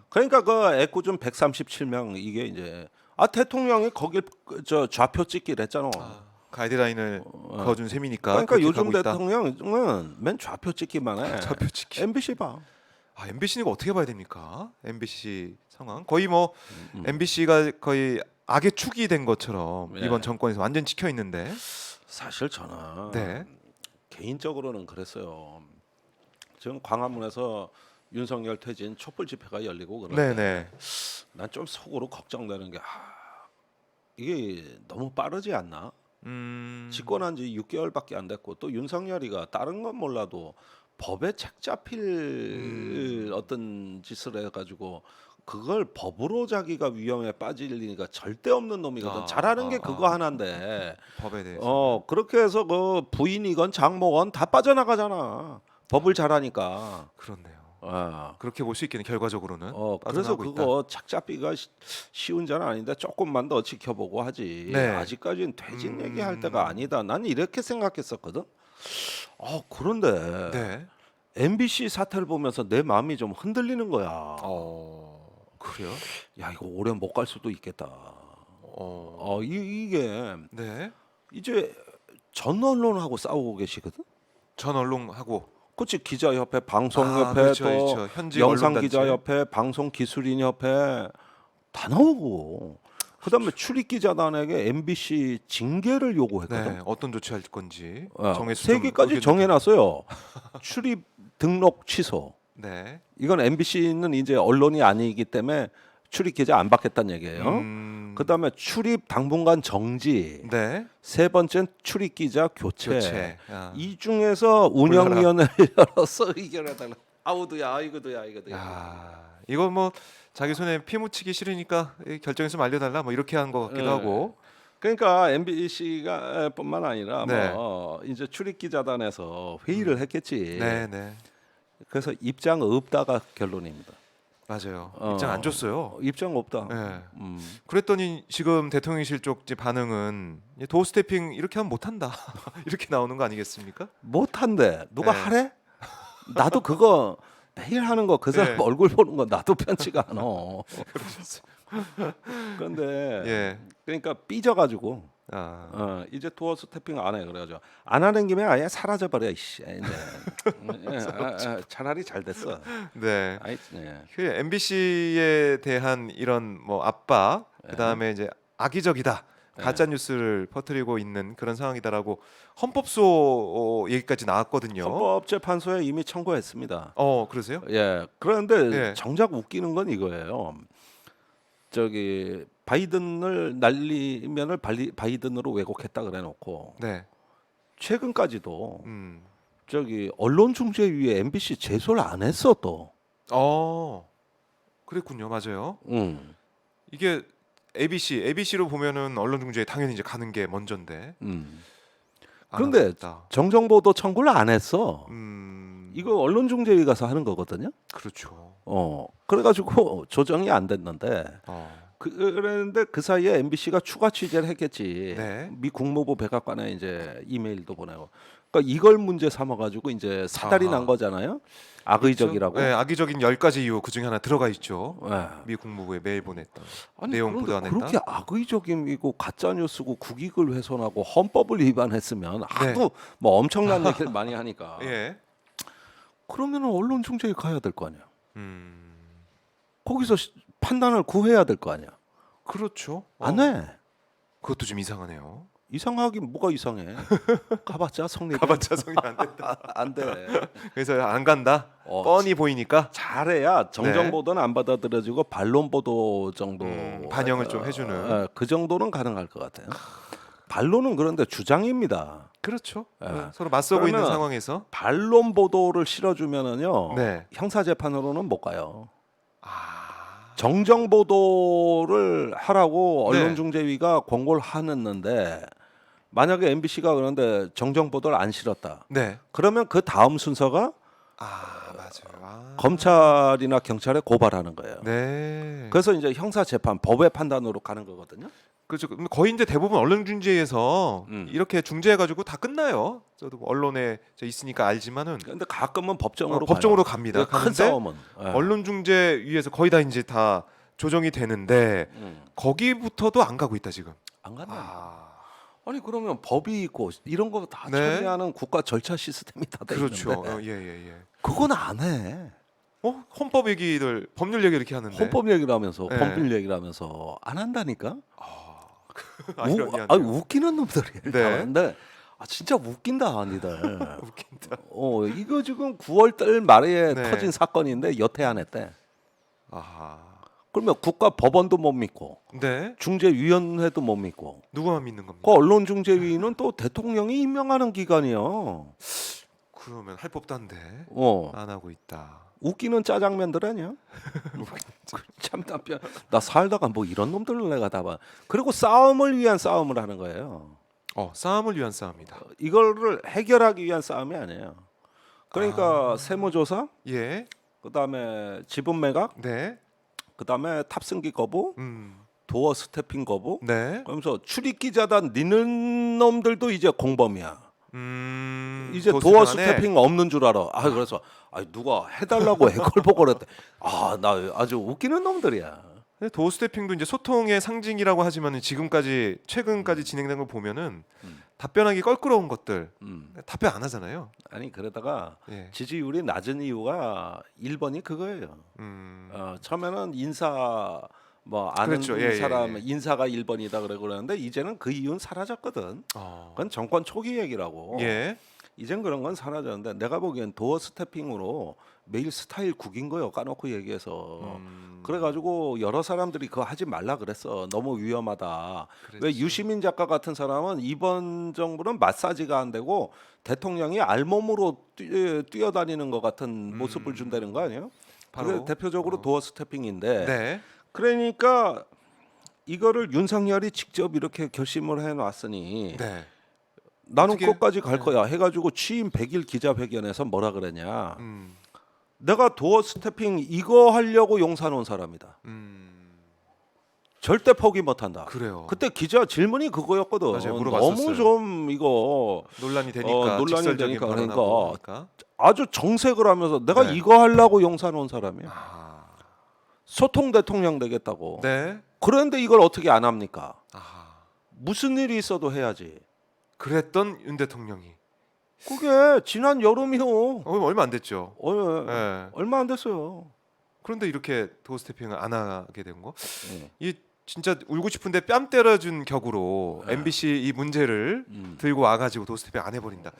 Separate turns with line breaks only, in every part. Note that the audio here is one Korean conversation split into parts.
그러니까 그 애꿎은 137명 이게 이제 대통령이 거길 저 좌표 찍기를 했잖아.
가이드라인을 그어준 셈이니까
그러니까
그렇게
요즘
가고 있다.
대통령은 맨 좌표 찍기만 해.
좌표 찍기.
MBC 봐.
MBC는 이거 어떻게 봐야 됩니까? MBC 상황 거의 뭐 MBC가 거의 악의 축이 된 것처럼
예.
이번 정권에서 완전 찍혀 있는데.
사실 저는
네.
개인적으로는 그랬어요. 지금 광화문에서 윤석열 퇴진 촛불 집회가 열리고 그런데
네네.
난 좀 속으로 걱정되는 게 이게 너무 빠르지 않나? 집권한 지 6개월밖에 안 됐고 또 윤석열이가 다른 건 몰라도 법에 책 잡힐 어떤 짓을 해가지고 그걸 법으로 자기가 위험에 빠질 리가 절대 없는 놈이거든. 잘하는 게 그거 하나인데
법에 대해서.
그렇게 해서 그 부인이건 장모건 다 빠져나가잖아. 법을 잘하니까.
그렇네요.
아.
그렇게 볼 수 있겠네 결과적으로는.
그래서
빠져나가고
그거 착 잡기가 쉬운 자는 아닌데 조금만 더 지켜보고 하지.
네.
아직까지는 퇴진 얘기할 때가 아니다. 난 이렇게 생각했었거든. 그런데
네.
MBC 사태를 보면서 내 마음이 좀 흔들리는 거야.
그래요?
야 이거 오래 못 갈 수도 있겠다. 이게
네.
이제 전 언론하고 싸우고 계시거든.
전 언론하고.
그렇지 기자협회, 방송협회,
그렇죠,
또
그렇죠. 현직 언론단체.
영상기자협회, 방송기술인협회 다 나오고 그다음에 출입기자단에게 MBC 징계를 요구했거든.
네. 어떤 조치할 건지
정해서 3개까지 정해놨어요. 출입 등록 취소.
네.
이건 MBC는 이제 언론이 아니기 때문에 출입기자 안 받겠다는 얘기예요. 그다음에 출입 당분간 정지.
네.
세 번째는 출입기자 교체.
아.
이 중에서 운영위원회를 열어서 의결해달라. 아우도야, 이거도야.
이거 뭐 자기 손에 피 묻히기 싫으니까 결정해서 좀 알려달라 뭐 이렇게 한 것 같기도 하고.
그러니까 MBC가 뿐만 아니라
네.
뭐 이제 출입기자단에서 회의를 했겠지.
네.
그래서 입장 없다가 결론입니다.
맞아요. 입장 안 줬어요.
입장 없다.
네. 그랬더니 지금 대통령실 쪽 이제 반응은 도어 스태핑 이렇게 하면 못한다 이렇게 나오는 거 아니겠습니까?
못한대. 누가
네.
하래? 나도 그거 매일 하는 거 그 사람
네.
얼굴 보는 거 나도 편치가 않아. 그런데
예.
그러니까 삐져가지고 이제 도어 스태핑 안 해. 그래가지고 안 하는 김에 아예 사라져 버려. 이씨. 차라리 잘 됐어.
네.
네.
그 MBC에 대한 이런 뭐 압박, 그다음에 이제 악의적이다. 가짜 뉴스를 퍼뜨리고 있는 그런 상황이다라고 헌법소 얘기까지 나왔거든요.
헌법재판소에 이미 청구했습니다.
그러세요?
예. 그런데
예.
정작 웃기는 건 이거예요. 저기 바이든을 날리면을 바이든으로 왜곡했다 그래놓고
네.
최근까지도
음.
저기 언론중재위에 MBC 제소를 안 했어 또.
그랬군요. 맞아요.
음.
이게 ABC로 보면은 언론중재에 당연히 이제 가는 게 먼저인데.
그런데
했다.
정정보도 청구를 안 했어.
음.
이거 언론중재위 가서 하는 거거든요.
그렇죠.
그래가지고 조정이 안 됐는데. 그랬는데 그 사이에 MBC가 추가 취재를 했겠지.
네.
미 국무부 백악관에 이제 이메일도 보내고. 그러니까 이걸 문제 삼아가지고 이제 사달이 난 거잖아요. 악의적이라고.
그렇죠? 네, 악의적인 10가지 이유 그 중에 하나 들어가 있죠.
네.
미 국무부에 메일 보냈다.
아니,
내용
그런데
보도 안 했다.
그렇게 악의적이고 가짜 뉴스고 국익을 훼손하고 헌법을 위반했으면 하도 뭐 엄청난 얘기를 많이 하니까.
예.
그러면 언론중재에 가야 될 거 아니야.
음.
거기서 판단을 구해야 될 거 아니야.
그렇죠.
안 해.
그것도 좀 이상하네요.
이상하긴 뭐가 이상해. 가봤자 성립.
가봤자 성이 안 된다.
안 돼.
그래서 안 간다. 뻔히 보이니까
잘해야 정정 보도는 안 받아들여지고 반론 보도 정도
반영을 좀 해주는.
그 정도는 가능할 것 같아요. 반론은 그런데 주장입니다.
그렇죠. 서로 맞서고 있는 상황에서
반론 보도를 실어주면은요.
네.
형사 재판으로는 못 가요. 정정 보도를 하라고
네.
언론중재위가 권고를 하는데 만약에 MBC가 그런데 정정 보도를 안 실었다.
네.
그러면 그 다음 순서가
맞아요.
검찰이나 경찰에 고발하는 거예요.
네.
그래서 이제 형사 재판 법의 판단으로 가는 거거든요.
그렇죠. 거의 이제 대부분 언론 중재에서 이렇게 중재해가지고 다 끝나요. 저도 뭐 언론에 있으니까 알지만은
근데 가끔은 법정으로
법정으로
가요.
갑니다.
큰
가는데
싸움은. 예.
언론 중재위에서 거의 다 이제 다 조정이 되는데
음.
거기부터도 안 가고 있다 지금.
안 간다.
아,
아니 그러면 법이 있고 이런 거 다
네.
처리하는 국가 절차 시스템이 다 돼
그렇죠.
있는데
예예예.
그건 안 해.
헌법 얘기들 법률 얘기 이렇게 하는데.
헌법 얘기를 하면서
네.
법률 얘기를 하면서 안 한다니까.
아이러니하네요.
웃기는 놈들이야.
네.
근데 진짜 웃긴다 니들.
웃긴다.
이거 지금 9월달 말에
네.
터진 사건인데 여태 안 했대.
아하.
그러면 국가 법원도 못 믿고
네.
중재위원회도 못 믿고
누구만 믿는 겁니까?
그 언론중재위는 또 대통령이 임명하는 기관이요.
그러면 할 법도 한데
어.
안 하고 있다.
웃기는 짜장면들 아니야? 참 답변. 나 살다가 뭐 이런 놈들을 내가 다 봐. 그리고 싸움을 위한 싸움을 하는 거예요.
싸움을 위한 싸움이다.
이거를 해결하기 위한 싸움이 아니에요. 그러니까 세무조사,
예.
그다음에 지분 매각,
네.
그다음에 탑승기 거부,
음.
도어 스태핑 거부.
네.
그러면서 출입 기자단 니는 놈들도 이제 공범이야. 이제
도어
도어
스태핑 안에?
스태핑 없는 줄 알아. 그래서 누가 해달라고 해걸 보고 그랬대. 나 아주 웃기는 놈들이야.
근데 도어 스태핑도 이제 소통의 상징이라고 하지만 지금까지 최근까지 진행된 걸 보면은 답변하기 껄끄러운 것들 답변 안 하잖아요.
아니 그러다가
예.
지지율이 낮은 이유가 1번이 그거예요. 처음에는 인사 뭐 아는
그렇죠. 예,
사람
예, 예.
인사가 1번이다 그러는데 이제는 그 이유는 사라졌거든. 그건 정권 초기 얘기라고.
예.
이젠 그런 건 사라졌는데 내가 보기엔 도어 스태핑으로 매일 스타일 국인 거요 까놓고 얘기해서 그래가지고 여러 사람들이 그거 하지 말라 그랬어. 너무 위험하다. 왜
그랬지.
유시민 작가 같은 사람은 이번 정부는 마사지가 안 되고 대통령이 알몸으로 뛰어다니는 것 같은 모습을 준다는 거 아니에요?
바로
그게 대표적으로 도어 스태핑인데
네.
그러니까 이거를 윤석열이 직접 이렇게 결심을 해놨으니
네.
나는
어떻게-
끝까지 갈 거야 해가지고 취임 100일 기자회견에서 뭐라 그러냐.
음.
내가 도어 스태핑 이거 하려고 용산 온 사람이다. 절대 포기 못한다.
그래요.
그때 기자 질문이 그거였거든.
맞아요, 물어봤었어요.
너무 좀 이거
논란이 되니까
논란이
직설적인
되니까
발언하고
그러니까 아주 정색을 하면서 내가
네.
이거 하려고 용산 온 사람이야.
아.
소통 대통령 되겠다고.
네.
그런데 이걸 어떻게 안 합니까?
아.
무슨 일이 있어도 해야지.
그랬던 윤 대통령이
그게 지난 여름이요.
얼마 안 됐죠. 예.
얼마 안 됐어요.
그런데 이렇게 도어 스태핑을 안 하게 된 거?
예.
이 진짜 울고 싶은데 뺨 때려준 격으로 MBC 이 문제를 들고 와가지고 도어 스태핑 안 해버린다.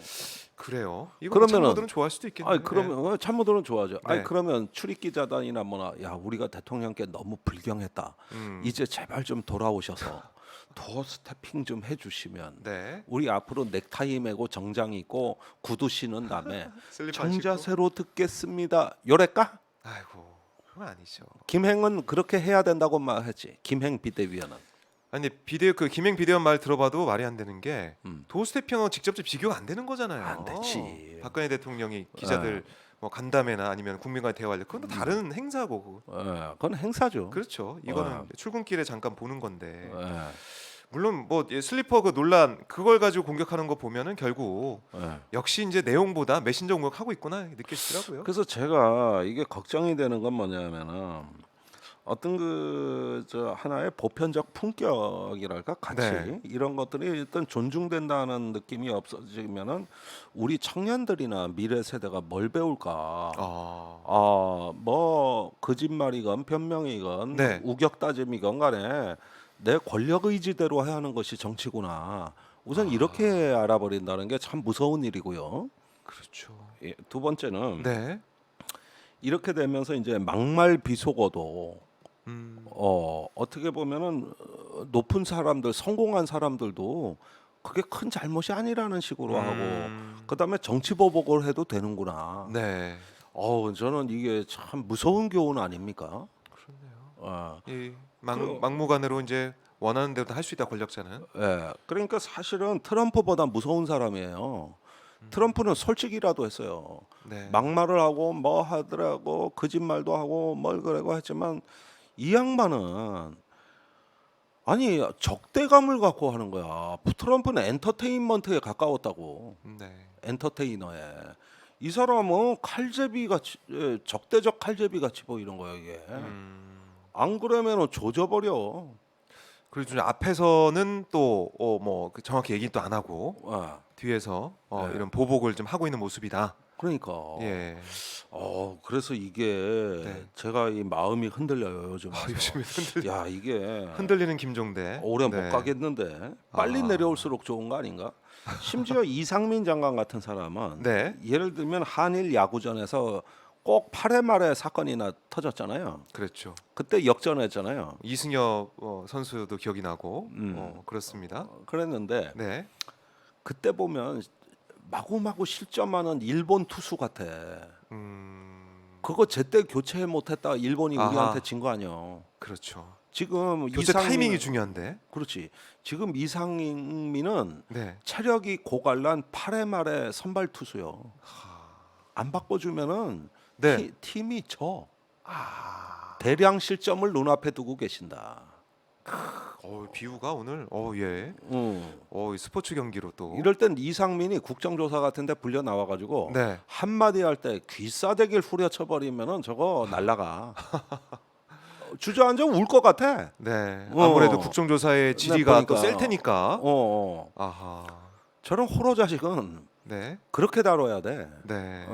그래요. 이거
그러면은-
참모들은 좋아할 수도 있겠네요.
그러면 참모들은 좋아하죠.
네.
그러면 출입 기자단이나 뭐나 우리가 대통령께 너무 불경했다. 이제 제발 좀 돌아오셔서 도어 스태핑 좀 해주시면
네.
우리 앞으로 넥타이 매고 정장 입고 구두 신은 다음에
슬리퍼 안 신고?
정자세로 듣겠습니다. 요랬까?
아이고 그건 아니죠.
김행은 그렇게 해야 된다고 말했지. 김행 비대위원은.
아니 그 김행 비대위원 말 들어봐도 말이 안 되는 게
음.
도어 스태핑하고 직접적 비교가 안 되는 거잖아요.
안 되지.
박근혜 대통령이 기자들 뭐 간담회나 아니면 국민과의 대화를 그건 또 다른 행사고
그건 행사죠.
그렇죠. 이거는 출근길에 잠깐 보는 건데
예.
물론 뭐 슬리퍼 그 논란 그걸 가지고 공격하는 거 보면은 결국
예.
역시 이제 내용보다 메신저 공격하고 있구나 느껴지더라고요.
그래서 제가 이게 걱정이 되는 건 뭐냐면은 어떤 저 하나의 보편적 품격이랄까 가치
네.
이런 것들이 일단 존중된다는 느낌이 없어지면은 우리 청년들이나 미래 세대가 뭘 배울까? 뭐 거짓말이건 변명이건
네.
우격다짐이건 간에 내 권력 의지대로 해야 하는 것이 정치구나. 우선 이렇게 알아버린다는 게 참 무서운 일이고요.
그렇죠.
두 번째는
네.
이렇게 되면서 이제 막말 비속어도
음.
어떻게 보면은 높은 사람들, 성공한 사람들도 그게 큰 잘못이 아니라는 식으로 하고 그다음에 정치 보복을 해도 되는구나.
네.
저는 이게 참 무서운 교훈 아닙니까?
그렇네요. 이
그-
막무가내로 이제 원하는 대로 할 수 있다 권력자는.
예. 그러니까 사실은 트럼프보다 무서운 사람이에요. 트럼프는 솔직히라도 했어요.
네.
막말을 하고 뭐 하더라고 거짓말도 하고 뭘 그러고 했지만 이 양반은 아니 적대감을 갖고 하는 거야. 트럼프는 엔터테인먼트에 가까웠다고.
네.
엔터테이너에. 이 사람은 칼제비 같이 적대적 칼제비 같이 보이는 거야 이게. 안 그러면은 조져버려.
그리고 좀 앞에서는 또 뭐 정확히 얘기는 또 안 하고
아,
뒤에서
네.
이런 보복을 좀 하고 있는 모습이다.
그러니까.
예.
그래서 이게
네.
제가 이 마음이 흔들려요 요즘.
요즘에
야 이게
흔들리는 김종대.
오래
네.
못 가겠는데 빨리
아.
내려올수록 좋은 거 아닌가? 심지어 이상민 장관 같은 사람은
네.
예를 들면 한일 야구전에서 꼭 8회 말에 사건이나 터졌잖아요.
그렇죠.
그때 역전했잖아요.
이승엽 선수도 기억이 나고 그렇습니다.
그랬는데
네.
그때 보면 마구마구 실점하는 일본 투수 같아. 그거 제때 교체 못했다 일본이
아하.
우리한테 진 거 아니야.
그렇죠.
지금
교체 타이밍이 중요한데.
그렇지. 지금 이상민은
네.
체력이 고갈란 8회 말에 선발 투수요. 안 바꿔주면은
네.
팀이 져. 대량 실점을 눈앞에 두고 계신다.
비유가 오늘 예. 이 스포츠 경기로 또
이럴 땐 이상민이 국정조사 같은데 불려 나와가지고
네.
한마디 할 때 귀싸대기를 후려쳐 버리면은 저거 날라가. 주저앉아 울 것 같아.
네. 아무래도 국정조사의 질의가 또
보니까.
셀 테니까.
어.
아하.
저런 호러 자식은
네.
그렇게 다뤄야 돼.
네.